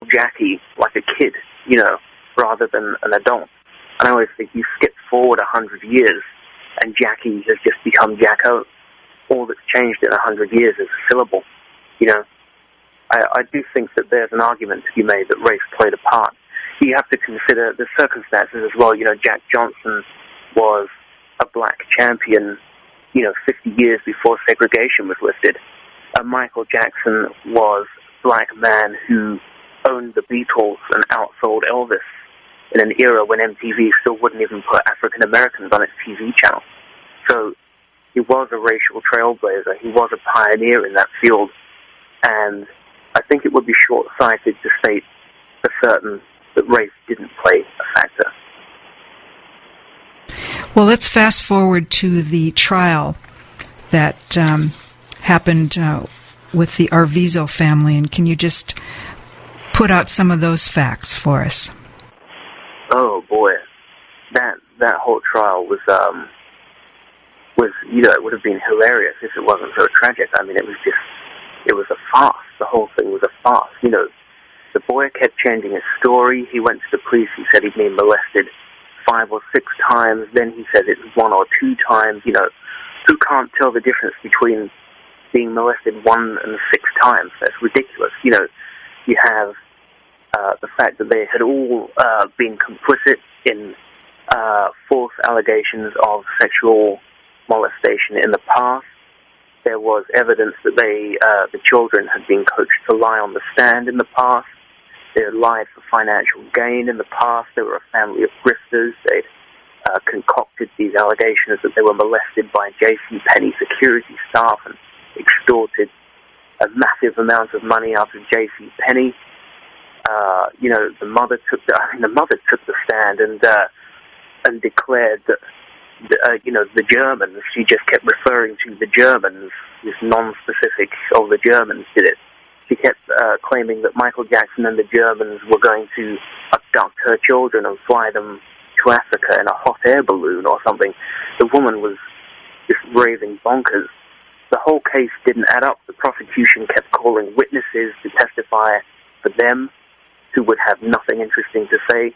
Jackie like a kid, rather than an adult. And I always think you skip forward 100 years, and Jackie has just become Jacko. All that's changed in 100 years is a syllable. I do think that there's an argument to be made that race played a part. You have to consider the circumstances as well. Jack Johnson was a black champion, 50 years before segregation was lifted. Michael Jackson was a black man who owned the Beatles and outsold Elvis in an era when MTV still wouldn't even put African Americans on its TV channel. So he was a racial trailblazer. He was a pioneer in that field. And I think it would be short-sighted to state for certain that race didn't play a factor. Well, let's fast forward to the trial that happened with the Arvizo family, and can you just put out some of those facts for us? Oh boy, that whole trial was it would have been hilarious if it wasn't so tragic. I mean, it was a farce. The whole thing was a farce. The boy kept changing his story. He went to the police. He said he'd been molested 5 or 6 times. Then he said it was 1 or 2 times. Who can't tell the difference between being molested 1 and 6 times? That's ridiculous. You have the fact that they had all been complicit in false allegations of sexual molestation in the past. There was evidence that the children had been coached to lie on the stand in the past. They had lied for financial gain in the past. They were a family of grifters. They'd concocted these allegations that they were molested by J.C. Penney security staff and extorted a massive amount of money out of J.C. Penney. The mother took the stand and declared that the Germans. She just kept referring to the Germans, this non-specific, the Germans did it. She kept claiming that Michael Jackson and the Germans were going to abduct her children and fly them to Africa in a hot air balloon or something. The woman was just raving bonkers. The whole case didn't add up. The prosecution kept calling witnesses to testify for them who would have nothing interesting to say.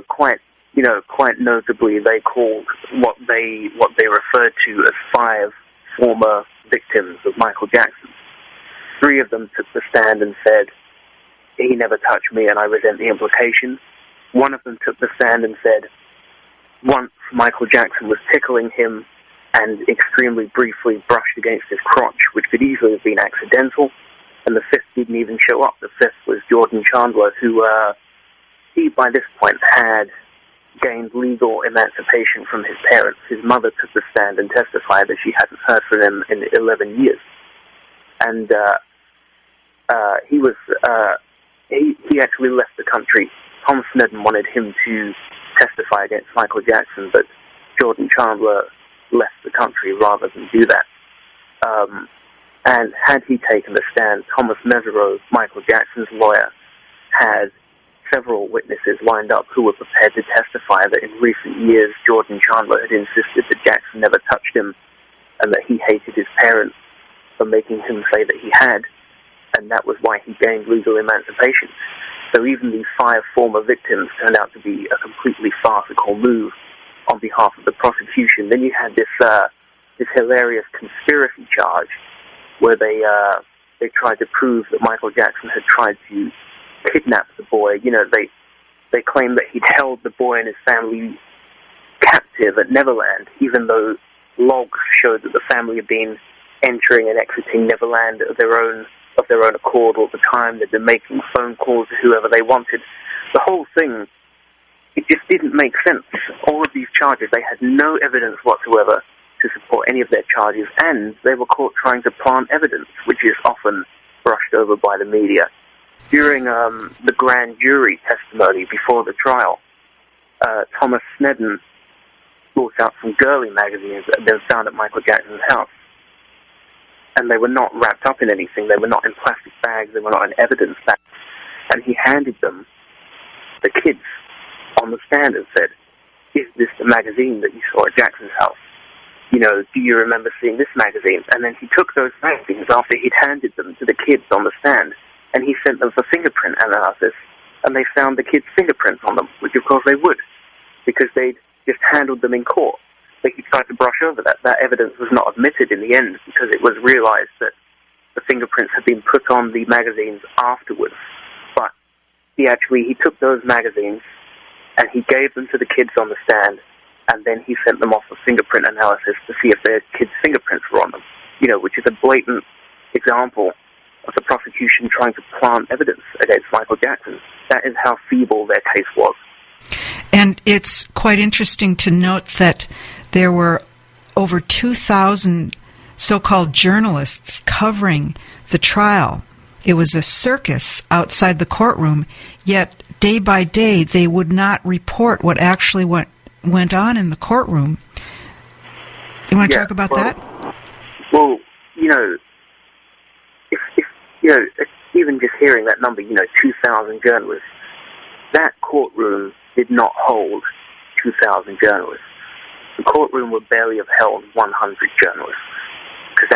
Quite notably, they called what they referred to as 5 former victims of Michael Jackson. 3 of them took the stand and said, "He never touched me and I resent the implications." 1 of them took the stand and said, "Once Michael Jackson was tickling him and extremely briefly brushed against his crotch, which could easily have been accidental." And the 5th didn't even show up. The 5th was Jordan Chandler, who he by this point had gained legal emancipation from his parents. His mother took the stand and testified that she hadn't heard from him in 11 years. And he actually left the country. Thomson wanted him to testify against Michael Jackson, but Jordan Chandler left the country rather than do that. And had he taken the stand, Thomas Mesereau, Michael Jackson's lawyer, had several witnesses lined up who were prepared to testify that in recent years Jordan Chandler had insisted that Jackson never touched him and that he hated his parents for making him say that he had, and that was why he gained legal emancipation. So even these 5 former victims turned out to be a completely farcical move on behalf of the prosecution. Then you had this hilarious conspiracy charge where they tried to prove that Michael Jackson had tried to kidnap the boy. They claimed that he'd held the boy and his family captive at Neverland, even though logs showed that the family had been entering and exiting Neverland of their own accord all the time. They'd been making phone calls to whoever they wanted. The whole thing, it just didn't make sense. All of these charges, they had no evidence whatsoever to support any of their charges, and they were caught trying to plant evidence, which is often brushed over by the media. During the grand jury testimony before the trial, Thomas Snedden brought out some girly magazines that had been found at Michael Jackson's house. And they were not wrapped up in anything. They were not in plastic bags. They were not in evidence bags. And he handed them to the kids on the stand and said, "Is this the magazine that you saw at Jackson's house? Do you remember seeing this magazine?" And then he took those magazines after he'd handed them to the kids on the stand and he sent them for fingerprint analysis, and they found the kids' fingerprints on them, which of course they would, because they'd just handled them in court. They tried to brush over that. That evidence was not admitted in the end because it was realized that the fingerprints had been put on the magazines afterwards. But he took those magazines and he gave them to the kids on the stand, and then he sent them off for fingerprint analysis to see if their kids' fingerprints were on them, which is a blatant example of the prosecution trying to plant evidence against Michael Jackson. That is how feeble their case was. And it's quite interesting to note that there were over 2,000 so-called journalists covering the trial. It was a circus outside the courtroom, yet day by day they would not report what actually went on in the courtroom. You want to talk about that? Well, if even just hearing that number, 2,000 journalists, that courtroom did not hold 2,000 journalists. The courtroom would barely have held 100 journalists, because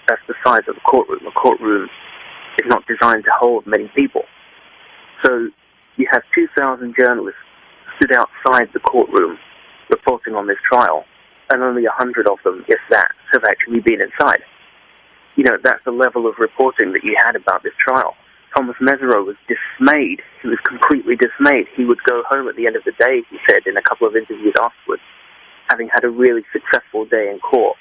that's the size of the courtroom. The courtroom is not designed to hold many people. So you have 2,000 journalists stood outside the courtroom reporting on this trial, and only 100 of them, if that, have actually been inside. That's the level of reporting that you had about this trial. Thomas Mesereau was dismayed. He was completely dismayed. He would go home at the end of the day, he said in a couple of interviews afterwards, having had a really successful day in court.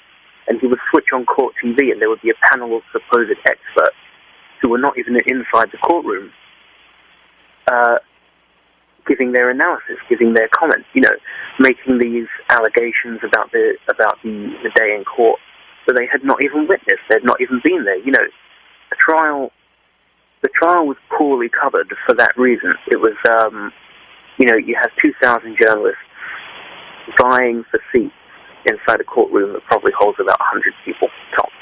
And he would switch on court TV, and there would be a panel of supposed experts who were not even inside the courtroom, giving their analysis, giving their comments, making these allegations about the day in court that they had not even witnessed, they had not even been there. The trial was poorly covered for that reason. It was, you have 2,000 journalists vying for seats inside a courtroom that probably holds about 100 people tops.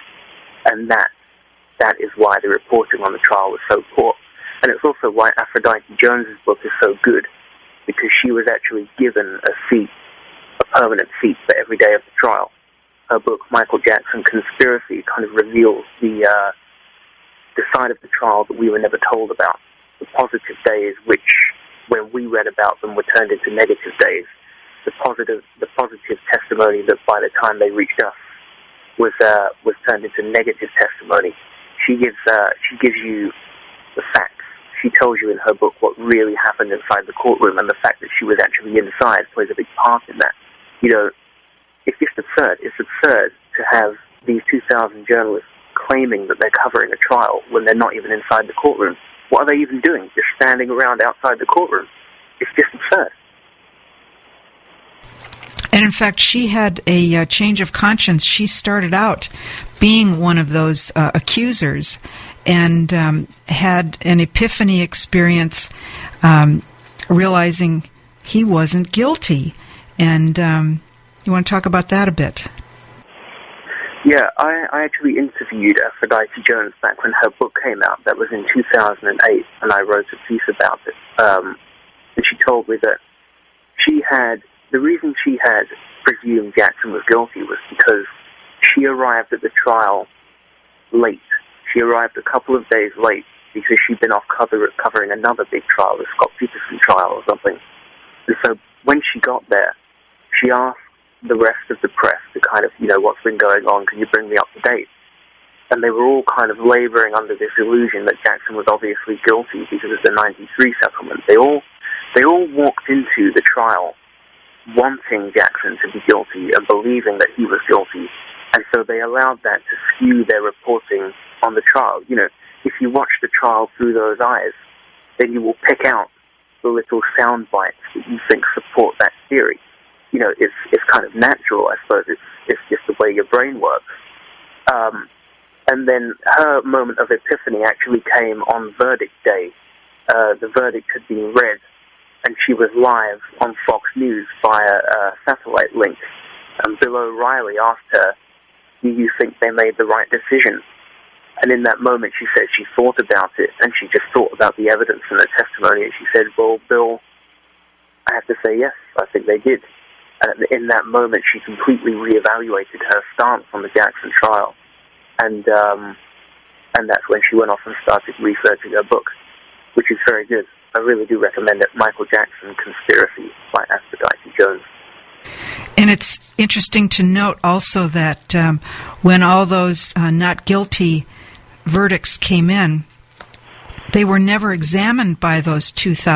And that is why the reporting on the trial was so poor. And it's also why Aphrodite Jones' book is so good, because she was actually given a permanent seat for every day of the trial. Her book, Michael Jackson Conspiracy, kind of reveals the side of the trial that we were never told about. The positive days, which, when we read about them, were turned into negative days. The positive testimony that by the time they reached us was turned into negative testimony. She gives you the facts. She tells you in her book what really happened inside the courtroom, and the fact that she was actually inside plays a big part in that. It's just absurd. It's absurd to have these 2,000 journalists claiming that they're covering a trial when they're not even inside the courtroom. What are they even doing? Just standing around outside the courtroom. It's just absurd. And in fact, she had a change of conscience. She started out being one of those accusers and had an epiphany experience, realizing he wasn't guilty. And you want to talk about that a bit? Yeah, I actually interviewed Aphrodite Jones back when her book came out. That was in 2008, and I wrote a piece about it. And she told me that the reason she had presumed Jackson was guilty was because she arrived at the trial late. She arrived a couple of days late because she'd been off covering another big trial, the Scott Peterson trial or something. And so when she got there, she asked the rest of the press to kind of, what's been going on, can you bring me up to date? And they were all kind of laboring under this illusion that Jackson was obviously guilty because of the 93 settlement. They all walked into the trial wanting Jackson to be guilty and believing that he was guilty, and so they allowed that to skew their reporting on the trial. If you watch the trial through those eyes, then you will pick out the little sound bites that you think support that theory. It's kind of natural, I suppose. It's just the way your brain works. And then her moment of epiphany actually came on verdict day. The verdict had been read, and she was live on Fox News via a satellite link. And Bill O'Reilly asked her, do you think they made the right decision? And in that moment, she said she thought about it, and she just thought about the evidence and the testimony, and she said, well, Bill, I have to say yes, I think they did. And in that moment, she completely reevaluated her stance on the Jackson trial. And And that's when she went off and started researching her book, which is very good. I really do recommend it. Michael Jackson, Conspiracy by Aphrodite Jones. And it's interesting to note also that when all those not guilty verdicts came in, they were never examined by those 2,000